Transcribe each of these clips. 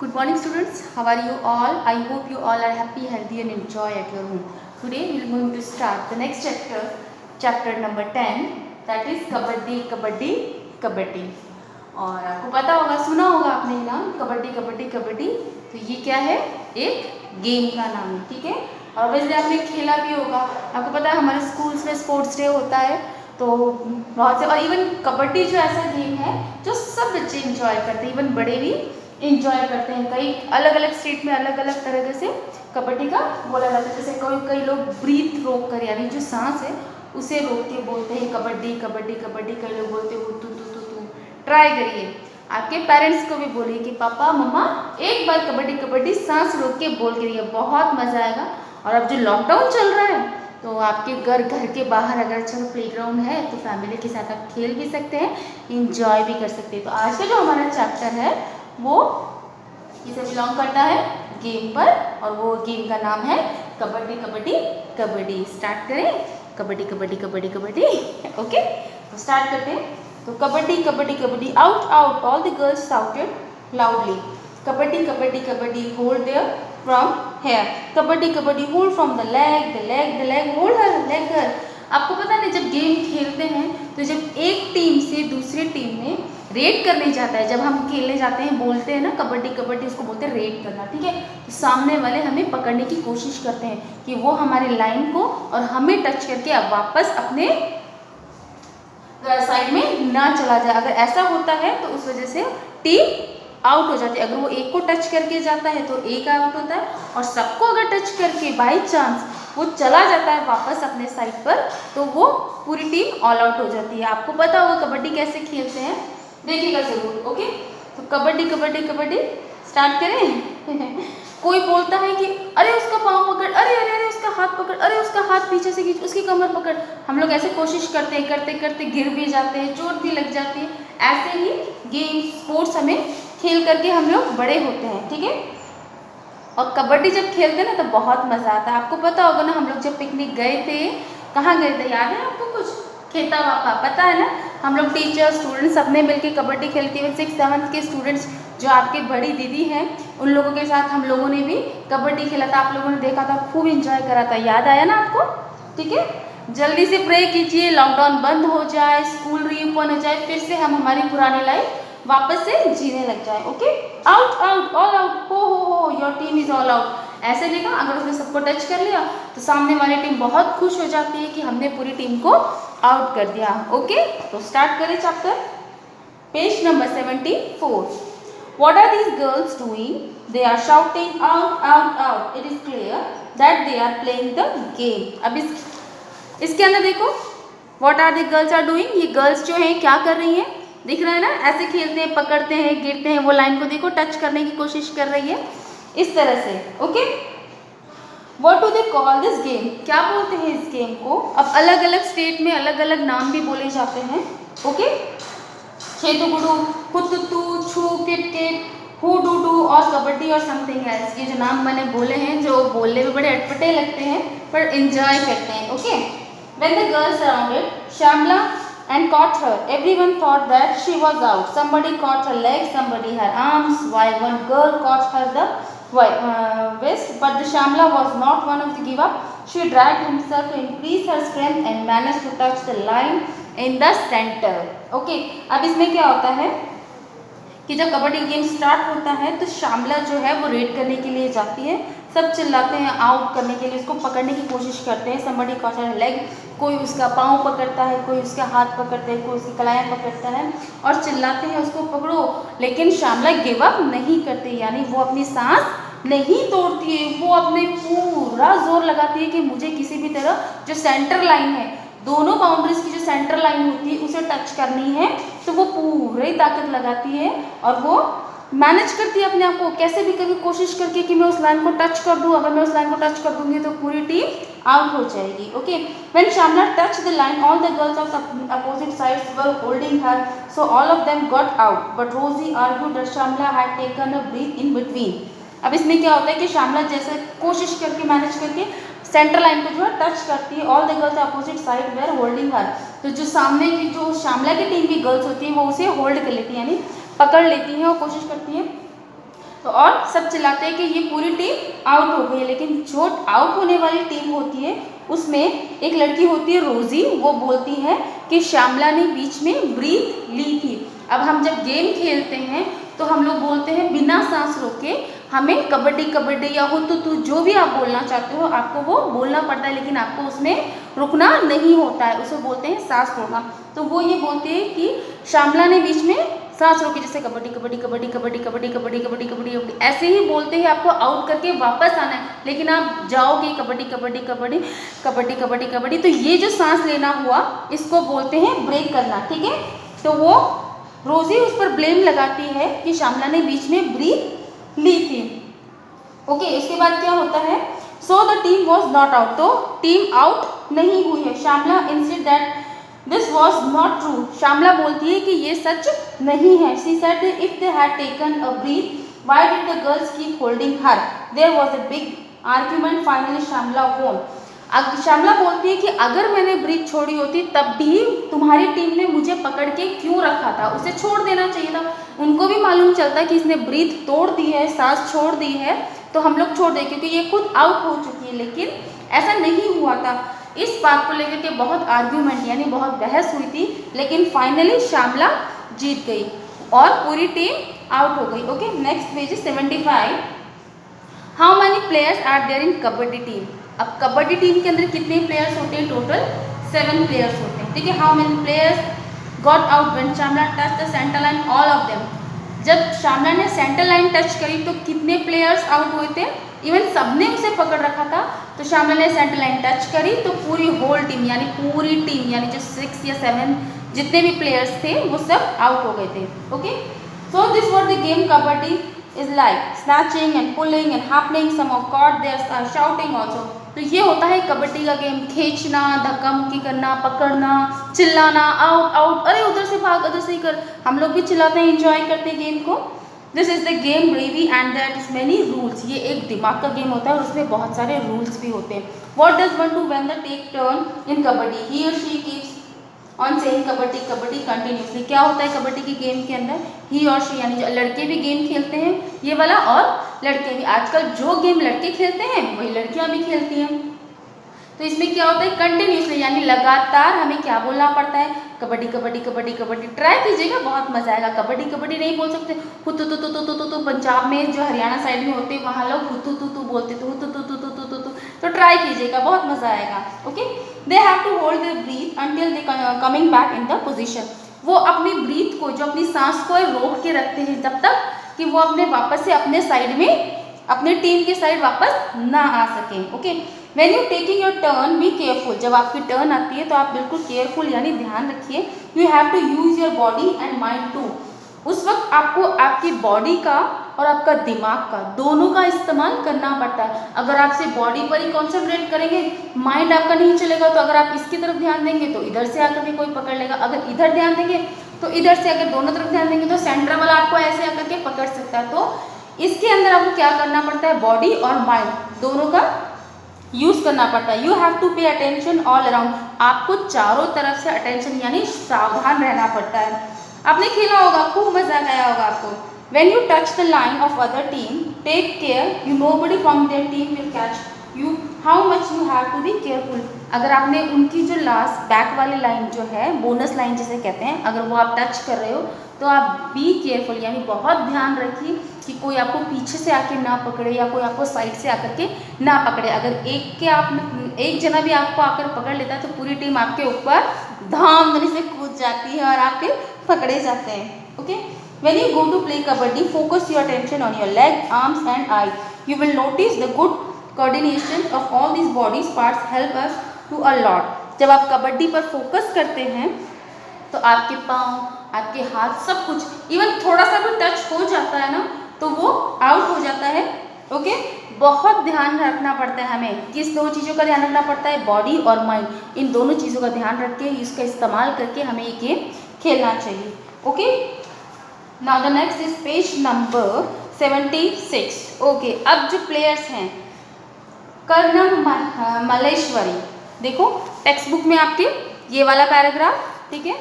Good morning students, how are you all? I hope you all are happy, healthy and enjoy at your home. Today we are going to start the next chapter number 10, that is kabaddi kabaddi kabaddi. और आपको पता होगा, सुना होगा आपने नाम कबड्डी कबड्डी कबड्डी। तो ये क्या है? एक गेम का नाम है, ठीक है। और वैसे आपने खेला भी होगा। आपको पता है हमारे स्कूल्स में स्पोर्ट्स डे होता है तो बहुत से, और इवन कबड्डी जो ऐसा गेम है जो सब बच्चे इंजॉय करते हैं, इवन बड़े भी इंजॉय करते हैं। कई अलग अलग स्टेट में अलग अलग तरह से कबड्डी का बोला जाता है। जैसे कई लोग ब्रीथ रोक कर, यानी जो सांस है उसे रोक के बोलते हैं कबड्डी कबड्डी कबड्डी। कई लोग बोलते हैं तू तू तू तू। ट्राई करिए, आपके पेरेंट्स को भी बोलिए कि पापा मम्मा एक बार कबड्डी कबड्डी सांस रोक के बोल करिए, बहुत मज़ा आएगा। और अब जो लॉकडाउन चल रहा है तो आपके घर के बाहर अगर अच्छा प्लेग्राउंड है तो फैमिली के साथ आप खेल भी सकते हैं, इंजॉय भी कर सकते हैं। तो आज का जो हमारा चैप्टर है वो किसे बिलोंग करता है? गेम पर, और वो गेम का नाम है कबड्डी कबड्डी कबड्डी। स्टार्ट करें, कबड्डी कबड्डी कबड्डी कबड्डी। ओके, तो स्टार्ट करते हैं। तो kabaddi kabaddi kabaddi, out out, all the girls shouted loudly. Kabaddi kabaddi kabaddi, hold there from here. Kabaddi kabaddi, hold from the leg, the leg, the leg, hold her, leg her. आपको पता नहीं, जब गेम खेलते हैं तो जब एक टीम से दूसरी टीम में रेड करने जाता है, जब हम खेलने जाते हैं बोलते हैं ना कबड्डी कबड्डी, उसको बोलते हैं रेड करना, ठीक है। तो सामने वाले हमें पकड़ने की कोशिश करते हैं कि वो हमारे लाइन को और हमें टच करके अब वापस अपने साइड में ना चला जाए। अगर ऐसा होता है तो उस वजह से टीम आउट हो जाती है। अगर वो एक को टच करके जाता है तो एक आउट होता है, और सबको अगर टच करके बाई चांस वो चला जाता है वापस अपने साइड पर तो वो पूरी टीम ऑल आउट हो जाती है। आपको पता होगा कबड्डी कैसे खेलते हैं, देखिएगा जरूर। ओके, तो कबड्डी कबड्डी कबड्डी स्टार्ट करें। कोई बोलता है कि अरे उसका पाँव पकड़, अरे अरे अरे उसका हाथ पकड़, अरे उसका हाथ पीछे से खींच, उसकी कमर पकड़। हम लोग ऐसे कोशिश करते हैं, करते करते गिर भी जाते हैं, चोट भी लग जाती है। ऐसे ही गेम स्पोर्ट्स हमें खेल करके हम लोग बड़े होते हैं, ठीक है। और कबड्डी जब खेलते हैं ना तो बहुत मज़ा आता है। आपको पता होगा ना, हम लोग जब पिकनिक गए थे, कहाँ गए थे याद है आपको कुछ? खेता वापा, पता है ना। हम लोग टीचर स्टूडेंट्स सबने मिलके कबड्डी खेलते हुए, 6th-7th के स्टूडेंट्स जो आपके बड़ी दीदी हैं उन लोगों के साथ हम लोगों ने भी कबड्डी खेला था। आप लोगों ने देखा था, खूब इंजॉय करा था। याद आया ना आपको? ठीक है, जल्दी से प्रे कीजिए लॉकडाउन बंद हो जाए, स्कूल रीओपन हो जाए, फिर से हम हमारी पुरानी लाइफ वापस से जीने लग जाए। Okay, out out, all out, हो your team is all out. ऐसे लिखा, अगर उसने सबको टच कर लिया तो सामने वाली टीम बहुत खुश हो जाती है कि हमने पूरी टीम को आउट कर दिया। ओके, तो स्टार्ट करें chapter, page number 74। What are these girls doing? They are shouting out out out. It is clear that they are playing the game. अब इसके अंदर देखो, What are the girls are doing? ये girls जो हैं क्या कर रही हैं? दिख रहा है ना, ऐसे खेलते हैं, पकड़ते हैं, गिरते हैं। वो लाइन को देखो, टच करने की कोशिश कर रही है इस तरह से। Okay, What do they call this game? क्या बोलते हैं इस गेम को? अब अलग अलग स्टेट में अलग अलग नाम भी बोले जाते हैं। ओके, छेदुगुडू, कुतुतु, छू, किटकिट, हुडुडू और कबड्डी और समथिंग एल्स। ये जो नाम मैंने बोले हैं, जो बोलने में बड़े अटपटे लगते हैं पर एंजॉय करते हैं। Okay, When the girls surrounded Shamla and caught her, everyone thought that she was out. Somebody caught her legs, somebody her arms, while one girl caught her the waist. But the Shamla was not one of the give up. She dragged himself to increase her strength and managed to touch the line in the center. Okay, अब इसमें क्या होता है कि जब kabaddi game start होता है तो श्यामला जो है वो रेड करने के लिए जाती है। सब चिल्लाते हैं आउट करने के लिए, उसको पकड़ने की कोशिश करते हैं। समबडी कॉट हर लेग, कोई उसका पाँव पकड़ता है, कोई उसका हाथ पकड़ता है, कोई उसकी कलाइयाँ पकड़ता है और चिल्लाते हैं उसको पकड़ो। लेकिन श्यामला गिव अप नहीं करती, यानी वो अपनी सांस नहीं तोड़ती है। वो अपने पूरा जोर लगाती है कि मुझे किसी भी तरह जो सेंटर लाइन है, दोनों बाउंड्रीज की जो सेंटर लाइन होती है उसे टच करनी है। तो वो पूरी ताकत लगाती है और वो मैनेज करती है अपने आप को, कैसे भी करके कोशिश करके कि मैं उस लाइन को टच कर दूं। अगर मैं उस लाइन को टच कर दूंगी तो पूरी टीम आउट हो जाएगी। Okay, when Shamla touched the line, all the girls of opposite sides were holding her, so all of them got out. But Rosie argued that Shamla had taken a breath in between. अब इसमें क्या होता है कि श्यामला जैसे कोशिश करके manage करके सेंटर लाइन को जो है टच करती है। All the girls opposite side were holding her, तो जो सामने की जो श्यामला की टीम की गर्ल्स होती है वो उसे होल्ड कर लेती है, यानी पकड़ लेती हैं और कोशिश करती हैं तो और सब चिल्लाते हैं कि ये पूरी टीम आउट हो गई है, लेकिन जो आउट होने वाली टीम होती है उसमें एक लड़की होती है रोजी, वो बोलती है कि श्यामला ने बीच में ब्रीथ ली थी। अब हम जब गेम खेलते हैं तो हम लोग बोलते हैं बिना सांस रोके, हमें कबड्डी कबड्डी या हो तो तू जो भी आप बोलना चाहते हो आपको वो बोलना पड़ता है, लेकिन आपको उसमें रुकना नहीं होता है, उसे बोलते हैं सांस रोकना। तो वो ये बोलते हैं कि श्यामला ने बीच में सांस रोकी, जैसे कबड्डी कबड्डी कबड्डी कबड्डी कबड्डी कबड्डी कबड्डी कबड्डी कबड्डी ऐसे ही बोलते हैं, आपको आउट करके वापस आना है, लेकिन आप जाओगे कबड्डी कबड्डी कबड्डी कबड्डी कबड्डी कबड्डी, तो ये जो सांस लेना हुआ इसको बोलते हैं ब्रेक करना, ठीक है। तो वो रोजी उस पर ब्लेम लगाती है कि श्यामला ने बीच में ब्रीथ ली थी। ओके, इसके बाद क्या होता है, so the team was not out, तो टीम आउट नहीं हुई है। Shyamala insist that this was not true, Shyamala बोलती है कि ये सच नहीं है। She said if they had taken a breath why did the girls keep holding her, there was a big argument, finally Shyamala won. Shyamala बोलती है कि अगर मैंने ब्रीथ छोड़ी होती तब भी तुम्हारी टीम ने मुझे पकड़ के क्यों रखा था, उसे छोड़ देना चाहिए था। उनको भी मालूम चलता है कि इसने ब्रीथ तोड़ दी है, सांस छोड़ दी है, तो हम लोग छोड़ दें क्योंकि ये खुद आउट हो चुकी है, लेकिन ऐसा नहीं हुआ था। इस बात को लेकर के बहुत आर्ग्यूमेंट यानी बहुत बहस हुई थी, लेकिन फाइनली श्यामला जीत गई और पूरी टीम आउट हो गई। Okay, next page 75। How many players are there in kabaddi team. अब कबड्डी टीम के अंदर कितने प्लेयर्स होते हैं, टोटल 7 प्लेयर्स होते हैं, ठीक है। How many players got out when Shyamala touch the centre line, all of them. जब श्यामला ने सेंटर लाइन टच करी तो कितने प्लेयर्स आउट हुए थे, इवन सबने उसे पकड़ रखा था। तो श्यामला ने सेंटर लाइन टच करी तो पूरी होल टीम यानी पूरी टीम यानी जो 6 या 7 जितने भी प्लेयर्स थे वो सब आउट हो गए थे। Okay, so this was the game kabaddi is like snatching and pulling and happening, some of caught there shouting also। तो ये होता है कबड्डी का गेम, खींचना, धक्का मुक्की करना, पकड़ना, चिल्लाना, आउट आउट, अरे उधर से भाग उधर से ही कर, हम लोग भी चिल्लाते हैं, एंजॉय करते हैं गेम को। This is the game bravery and that is many rules, ये एक दिमाग का गेम होता है और उसमें बहुत सारे रूल्स भी होते हैं। What does one do when the take turn in kabaddi, he और she keeps on saying kabaddi kabaddi continuously. क्या होता है कबड्डी की गेम के अंदर, ही और शी यानी जो लड़के भी गेम खेलते हैं ये वाला और लड़के भी, आजकल जो गेम लड़के खेलते हैं वही लड़कियां भी खेलती हैं। तो इसमें क्या होता है कंटिन्यूसली यानी लगातार हमें क्या बोलना पड़ता है, कबड्डी कबड्डी कबड्डी कबड्डी। ट्राई कीजिएगा, बहुत मजा आएगा। कबड्डी कबड्डी नहीं बोल सकते, हुतु तु तु तु तु, पंजाब में जो हरियाणा साइड में होते हैं वहाँ लोग हुतु तु तु बोलते थे, हुतु तु तु तु तु तु। तो ट्राई कीजिएगा, बहुत मजा आएगा। Okay, they have to hold their breath until they coming back in the position. वो अपनी ब्रीथ को, जो अपनी सांस को रोक के रखते हैं जब तक कि वो अपने वापस से अपने साइड में, अपने टीम के साइड वापस ना आ सके। Okay, when you taking your turn be careful, जब आपकी टर्न आती है तो आप बिल्कुल केयरफुल यानी ध्यान रखिए। You have to use your body and mind too, उस वक्त आपको आपकी बॉडी का और आपका दिमाग का दोनों का इस्तेमाल करना पड़ता है। अगर आप सिर्फ बॉडी पर ही कॉन्सेंट्रेट करेंगे माइंड आपका नहीं चलेगा, तो अगर आप इसकी तरफ ध्यान देंगे तो इधर से आकर के कोई पकड़ लेगा, अगर इधर ध्यान देंगे तो इधर से, अगर दोनों तरफ ध्यान देंगे तो सेंटर वाला आपको ऐसे आकर के पकड़ सकता है। तो इसके अंदर आपको क्या करना पड़ता है, बॉडी और माइंड दोनों का यूज करना पड़ता है। You have to pay attention all around, आपको चारों तरफ से अटेंशन यानी सावधान रहना पड़ता है। आपने खेला होगा, खूब मजा आया होगा आपको। When you touch the line of other team, take care, you nobody from their team will catch you. How much you have to be careful. अगर आपने उनकी जो लास्ट बैक वाली लाइन जो है, बोनस लाइन जिसे कहते हैं, अगर वो आप टच कर रहे हो तो आप बी केयरफुल यानी बहुत ध्यान रखिए कि कोई आपको पीछे से आके ना पकड़े या कोई आपको साइड से आकर के ना पकड़े। अगर एक जना भी आपको आकर पकड़ लेता है तो पूरी टीम आपके ऊपर धाम से कूद जाती है और आप फिर पकड़े जाते हैं। Okay, when you go to play kabaddi, focus your attention on your leg, arms and eyes. You will notice the good coordination of all these bodies parts help us to a lot. जब आप कबड्डी पर focus करते हैं तो आपके पाँव, आपके हाथ, सब कुछ, इवन थोड़ा सा भी टच हो जाता है ना तो वो आउट हो जाता है। ओके, बहुत ध्यान रखना पड़ता है हमें, किस दो चीज़ों का ध्यान रखना पड़ता है, बॉडी और माइंड, इन दोनों चीज़ों का ध्यान रख के इसका इस्तेमाल करके हमें ये गेम खेलना चाहिए। Okay, now the next is page number 76। Okay, अब जो प्लेयर्स हैं, कर्णम मल्लेश्वरी, देखो टेक्स्ट बुक में आपके ये वाला पैराग्राफ, ठीक है,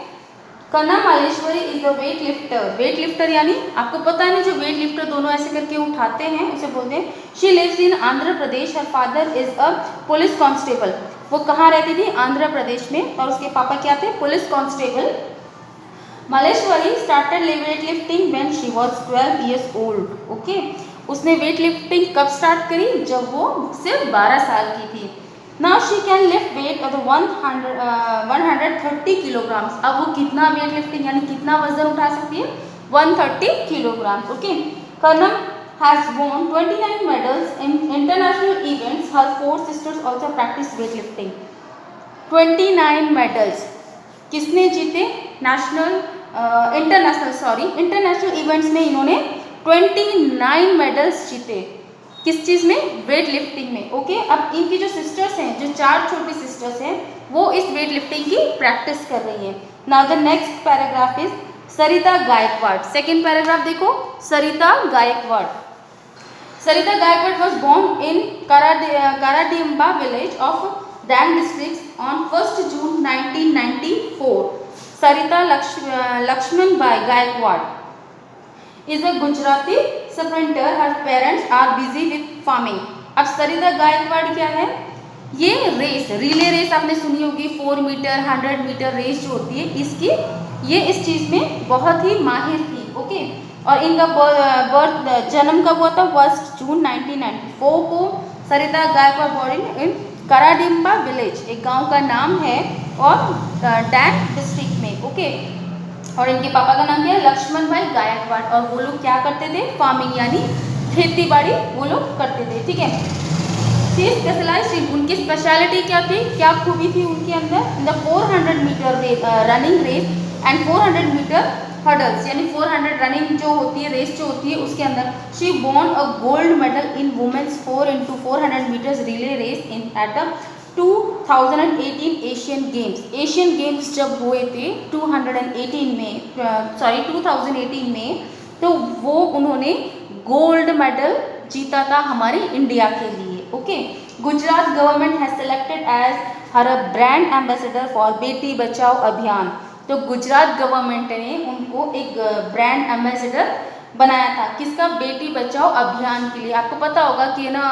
कना Malleswari is a weight lifter. Weight lifter यानी आपको पता है ना, जो वेट लिफ्टर दोनों ऐसे करके उठाते हैं उसे बोलते हैं। She lives in Andhra Pradesh, her father is a police constable. वो कहाँ रहती थी? आंध्र प्रदेश में, और उसके पापा क्या थे? Police constable. Malleswari started weight lifting when she was 12 years old. Okay, उसने वेट लिफ्टिंग कब स्टार्ट करी? जब वो सिर्फ 12 साल की थी। Now she can lift weight of 130 kilograms. अब वो कितना वेट लिफ्टिंग यानी कितना वजन उठा सकती है? 130 kilograms. Okay, Karnam has won 29 medals in international events. Her 4 sisters also practice weightlifting. 29 medals किसने जीते? इंटरनेशनल इवेंट्स में इन्होंने 29 मेडल्स जीते। किस चीज़ में? वेट लिफ्टिंग में। ओके, अब इनकी जो सिस्टर्स हैं, जो 4 छोटी सिस्टर्स हैं, वो इस वेट लिफ्टिंग की प्रैक्टिस कर रही हैं। Now the next paragraph is Sarita Gaikwad. Second paragraph देखो, Sarita Gaekwad. Sarita Gaikwad was born in Karadimba village of Dang district on 1st June 1994. Sarita Lakshmanbai Gaikwad is a Gujarati sprinter. Her parents are busy with farming. अब सरिता गायकवाड़ क्या है? ये race, relay race आपने सुनी होगी, 4 metre 100 metre race जो होती है, इसकी ये इस चीज़ में बहुत ही माहिर थी। ओके, और इनका बर्थ जन्म कब हुआ था? 1 जून 1994 को सरिता गायकवाड़ बॉर्न इन कराडिम्बा विलेज, एक गांव का नाम है, और डैंग डिस्ट्रिक्ट में। ओके, और इनके पापा का नाम क्या है? लक्ष्मण भाई गायकवाड़। और वो लोग क्या करते थे? फार्मिंग यानी खेती बाड़ी वो लोग करते थे। ठीक है, शी स्पेशलाइज्ड, उनकी स्पेशलिटी क्या थी, क्या खूबी थी उनके अंदर? In the 400 metre running race and 400 metre hurdles, यानी 400 रनिंग जो होती है, रेस जो होती है, उसके अंदर she won a gold medal in women's 4x400 metres relay race in at the 2018 Asian Games. Asian Games जब हुए थे 2018 में, तो वो उन्होंने गोल्ड मेडल जीता था हमारी इंडिया के लिए। Okay, Gujarat government has selected as her brand ambassador for Beti Bachao अभियान। तो गुजरात गवर्नमेंट ने उनको एक ब्रांड एम्बेसडर बनाया था। किसका? बेटी बचाओ अभियान के लिए। आपको पता होगा कि ना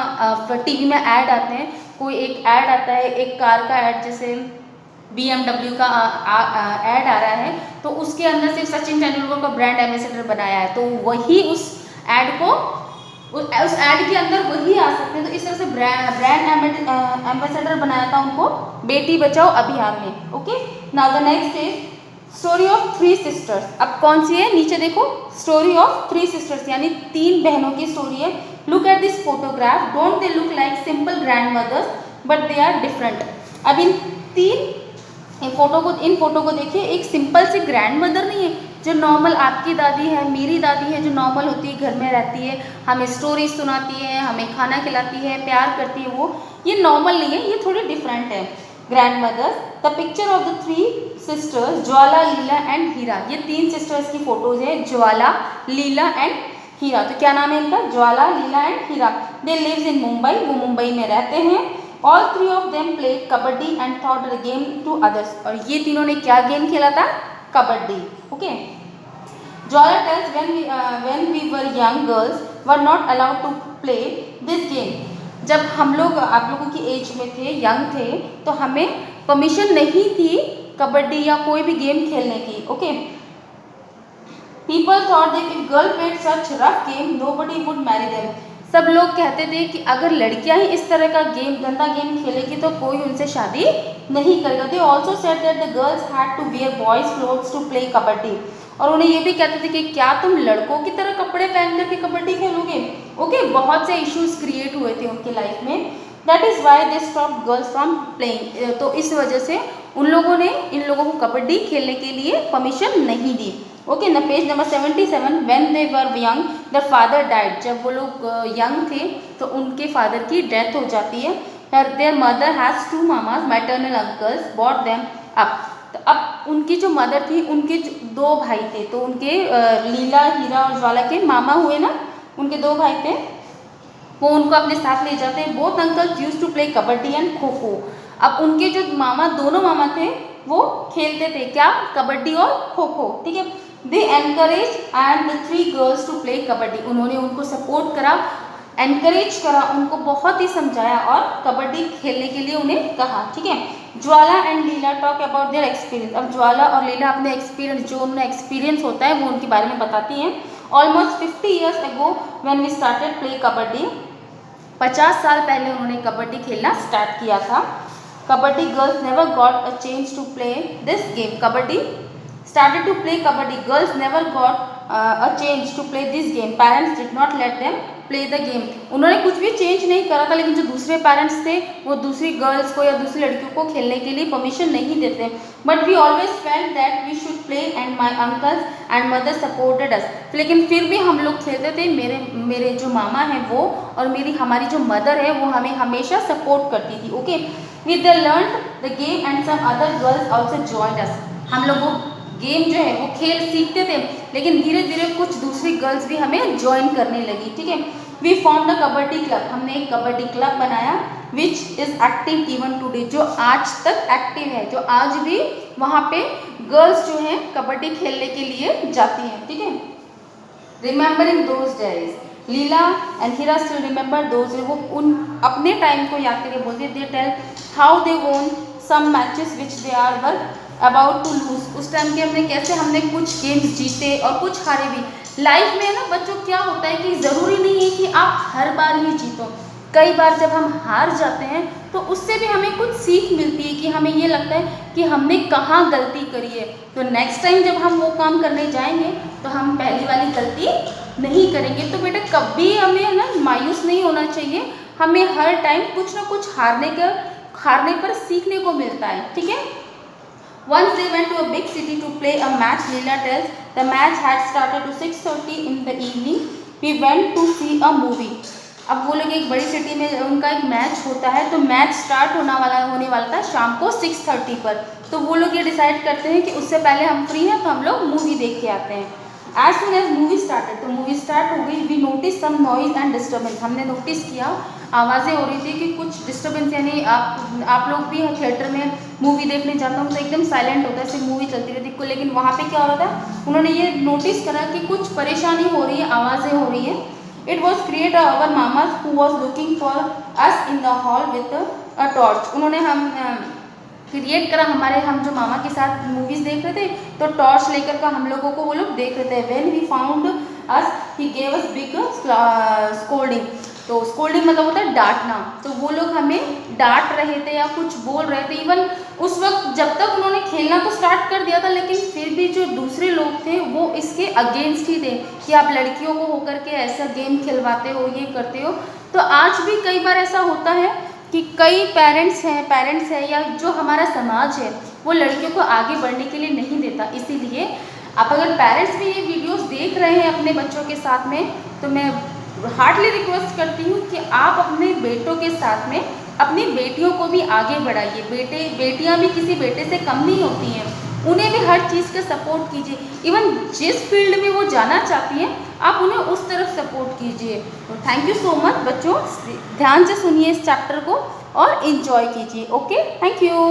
टीवी में ऐड आते हैं, कोई एक ऐड आता है, एक कार का ऐड, जैसे BMW का ऐड आ रहा है, तो उसके अंदर सिर्फ सचिन तेंदुलकर को ब्रांड एम्बेसडर बनाया है, तो वही उस ऐड के अंदर वही आ सकते हैं। तो इस तरह से ब्रांड एम्बेसडर बनाया था उनको बेटी बचाओ अभियान में। Okay, now the next is story of 3 sisters. अब कौन सी है? नीचे देखो, स्टोरी ऑफ 3 सिस्टर्स यानी 3 बहनों की स्टोरी है। Look at this photograph, don't they look like simple grandmothers but they are different. अब इन फोटो को देखिए, एक सिंपल सी ग्रैंड मदर नहीं है जो नॉर्मल आपकी दादी है, मेरी दादी है, जो नॉर्मल होती है, घर में रहती है, हमें स्टोरी सुनाती है, हमें खाना खिलाती है, प्यार करती है, वो ये नॉर्मल नहीं है, ये थोड़ी डिफरेंट है grandmothers. The picture of the 3 sisters Jwala, Leela and Heera. ये 3 सिस्टर्स की फोटोज है, ज्वाला, लीला एंड हीरा। तो क्या नाम है इनका? Jwala, Leela and Heera. They lives in Mumbai, वो मुंबई में रहते हैं। All 3 of them played kabaddi and taught the game to others। और ये तीनों ने क्या गेम खेला था? Kabaddi. Okay, Jwala tells when we were young girls were not allowed to play this game। जब हम लोग आप लोगों की एज में थे, यंग थे, तो हमें परमिशन नहीं थी कबड्डी या कोई भी गेम खेलने की। Okay, people thought that if girl played such rough game nobody would marry them। सब लोग कहते थे कि अगर लड़कियां ही इस तरह का गेम, गंदा गेम खेलेगी तो कोई उनसे शादी नहीं करेगा। They also said that the girls had to wear boys clothes to play kabaddi. और उन्हें ये भी कहते थे कि क्या तुम लड़कों की तरह कपड़े पहन करके कबड्डी खेलोगे? ओके, बहुत से इश्यूज क्रिएट हुए थे उनकी लाइफ में। That is why they stop girls from playing. तो इस वजह से उन लोगों ने इन लोगों को कबड्डी खेलने के लिए परमिशन नहीं दी। ओके, न page number 77, when they were young their father died. जब वो लोग यंग थे तो उनके फादर की डेथ हो जाती है। Their mother has 2 mamas, maternal uncles bought them up. तो अब उनकी जो मदर थी, उनके 2 भाई थे, तो उनके लीला, हीरा और ज्वाला के मामा हुए ना, उनके 2 भाई थे, वो उनको अपने साथ ले जाते हैं। Both uncles used to play kabaddi and kho kho. अब उनके जो मामा, दोनों मामा थे, वो खेलते थे क्या, कबड्डी और खो खो, ठीक है। They encourage and the 3 girls to play kabaddi, उन्होंने उनको सपोर्ट करा, एनकरेज करा, उनको बहुत ही समझाया और कबड्डी खेलने के लिए उन्हें कहा, ठीक है। Jwala and Leela talk about their experience, अब ज्वाला और लीला अपने एक्सपीरियंस, जो उन्हें एक्सपीरियंस होता है वो उनके बारे में बताती हैं। Almost 50 years ago when we started play kabaddi, 50 साल पहले उन्होंने कबड्डी खेलना स्टार्ट किया था। Kabaddi girls never got a chance to play this game, kabaddi started to play kabaddi, girls never got a change to play this game, parents did not let them play the game, उन्होंने कुछ भी change नहीं करा था, लेकिन जो दूसरे parents थे वो दूसरी गर्ल्स को या दूसरी लड़कियों को खेलने के लिए परमिशन नहीं देते। But we always felt that we should play and my uncles and mother supported us, लेकिन फिर भी हम लोग खेलते थे, मेरे जो मामा हैं वो और हमारी जो मदर है वो हमें हमेशा सपोर्ट करती थी, okay. We they learn the game and some other girls also joined us, हम लोग वो गेम जो है वो खेल सीखते थे, लेकिन धीरे धीरे कुछ दूसरी गर्ल्स भी हमें ज्वाइन करने लगी, ठीक है। We form the kabaddi club, हमने एक कबड्डी क्लब बनाया, which is active even today, जो आज तक एक्टिव है, जो आज भी वहाँ पे गर्ल्स जो हैं कबड्डी खेलने के लिए जाती हैं, ठीक है। Remembering those days, Leela and Heera still remember those, वो उन अपने टाइम को याद करके बोलते, they tell how they won some matches which they are were about to lose, उस टाइम के हमने कुछ गेम्स जीते और कुछ हारे भी। लाइफ में ना बच्चों क्या होता है कि ज़रूरी नहीं है कि आप हर बार ही जीतो, कई बार जब हम हार जाते हैं तो उससे भी हमें कुछ सीख मिलती है कि हमें ये लगता है कि हमने कहाँ गलती करी है, तो नेक्स्ट टाइम जब हम वो काम करने जाएंगे तो हम पहली वाली गलती नहीं करेंगे। तो बेटा कभी हमें ना मायूस नहीं होना चाहिए, हमें हर टाइम कुछ ना कुछ हारने पर सीखने को मिलता है, ठीक है। Once they went to a big city to play a match, Leela tells, the match had started to 6:30 in the evening. We went to see a movie. अब वो लोग एक बड़ी सिटी में उनका एक मैच होता है, तो मैच स्टार्ट होने वाला था शाम को 6:30 पर, तो वो लोग ये डिसाइड करते हैं कि उससे पहले हम फ्री हैं तो हम लोग मूवी देख के आते हैं। As soon as movie started, तो मूवी स्टार्ट हो गई, we notice some noise and disturbance, हमने नोटिस किया आवाज़ें हो रही थी कि कुछ डिस्टर्बेंस, यानी आप लोग भी थिएटर में मूवी देखने जाता हूँ तो एकदम साइलेंट होता है, सिर्फ मूवी चलती रहती है, लेकिन वहाँ पे क्या हो रहा था, उन्होंने ये नोटिस करा कि कुछ परेशानी हो रही है, आवाज़ें हो रही है। It was create our mama who was looking for us in the hall with a torch, उन्होंने हम क्रिएट करा, हम जो मामा के साथ मूवीज़ देख रहे थे तो टॉर्च लेकर का हम लोगों को वो लोग देख रहे थे। When we found us he gave us big scolding, तो स्कोल्डिंग मतलब होता है डांटना, तो वो लोग हमें डांट रहे थे या कुछ बोल रहे थे। इवन उस वक्त जब तक उन्होंने खेलना तो स्टार्ट कर दिया था, लेकिन फिर भी जो दूसरे लोग थे वो इसके अगेंस्ट ही थे कि आप लड़कियों को होकर के ऐसा गेम खिलवाते हो, ये करते हो। तो आज भी कई बार ऐसा होता है कि कई पेरेंट्स हैं या जो हमारा समाज है वो लड़कियों को आगे बढ़ने के लिए नहीं देता। इसीलिए आप अगर पेरेंट्स भी ये वीडियोस देख रहे हैं अपने बच्चों के साथ में, तो मैं हार्डली रिक्वेस्ट करती हूँ कि आप अपने बेटों के साथ में अपनी बेटियों को भी आगे बढ़ाइए। बेटियाँ भी किसी बेटे से कम नहीं होती हैं, उन्हें भी हर चीज़ का सपोर्ट कीजिए। इवन जिस फील्ड में वो जाना चाहती हैं आप उन्हें उस तरफ सपोर्ट कीजिए। तो थैंक यू सो मच बच्चों, ध्यान से सुनिए इस चैप्टर को और इन्जॉय कीजिए। Okay, thank you.